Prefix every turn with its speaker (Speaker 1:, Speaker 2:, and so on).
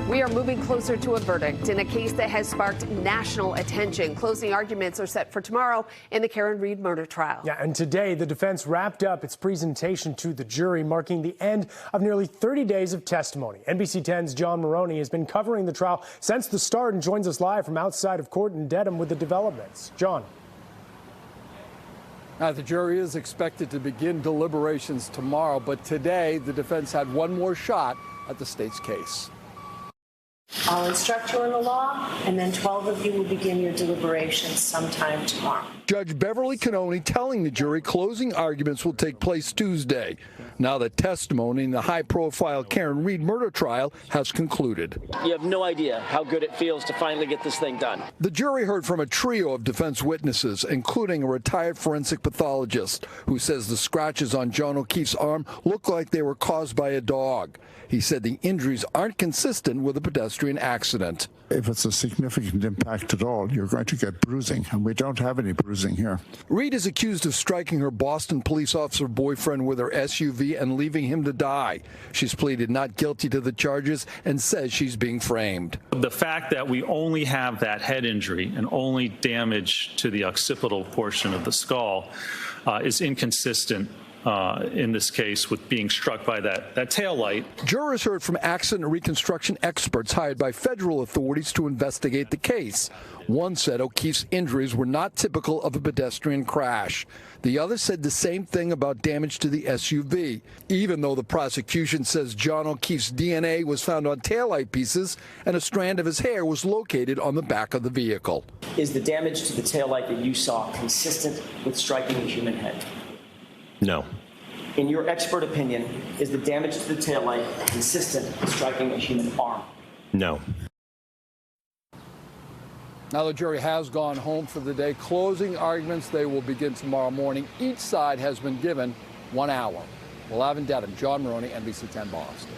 Speaker 1: We are moving closer to a verdict in a case that has sparked national attention. Closing arguments are set for tomorrow in the Karen Reed murder trial.
Speaker 2: Yeah, and today the defense wrapped up its presentation to the jury, marking the end of nearly 30 days of testimony. NBC 10's John Maroney has been covering the trial since the start and joins us live from outside of court in Dedham with the developments. John.
Speaker 3: Now, the jury is expected to begin deliberations tomorrow, but today the defense had one more shot at the state's case.
Speaker 4: I'll instruct you in the law, and then 12 of you will begin your deliberations sometime tomorrow.
Speaker 3: Judge Beverly Cannoni telling the jury closing arguments will take place Tuesday, now that testimony in the high-profile Karen Reed murder trial has concluded.
Speaker 5: You have no idea how good it feels to finally get this thing done.
Speaker 3: The jury heard from a trio of defense witnesses, including a retired forensic pathologist who says the scratches on John O'Keefe's arm look like they were caused by a dog. He said the injuries aren't consistent with a pedestrian accident.
Speaker 6: If it's a significant impact at all, you're going to get bruising, and we don't have any bruising here.
Speaker 3: Reed is accused of striking her Boston police officer boyfriend with her SUV and leaving him to die. She's pleaded not guilty to the charges and says she's being framed.
Speaker 7: The fact that we only have that head injury and only damage to the occipital portion of the skull is inconsistent in this case with being struck by that tail light.
Speaker 3: Jurors heard from accident reconstruction experts hired by federal authorities to investigate the case. One said O'Keefe's injuries were not typical of a pedestrian crash. The other said the same thing about damage to the SUV, even though the prosecution says John O'Keefe's DNA was found on taillight pieces and a strand of his hair was located on the back of the vehicle.
Speaker 5: Is the damage to the taillight that you saw consistent with striking a human head?
Speaker 8: No.
Speaker 5: In your expert opinion, is the damage to the taillight consistent with striking a human arm?
Speaker 8: No.
Speaker 3: Now the jury has gone home for the day. Closing arguments, they will begin tomorrow morning. Each side has been given 1 hour. Well, Dedham, John Maroney, NBC 10 Boston.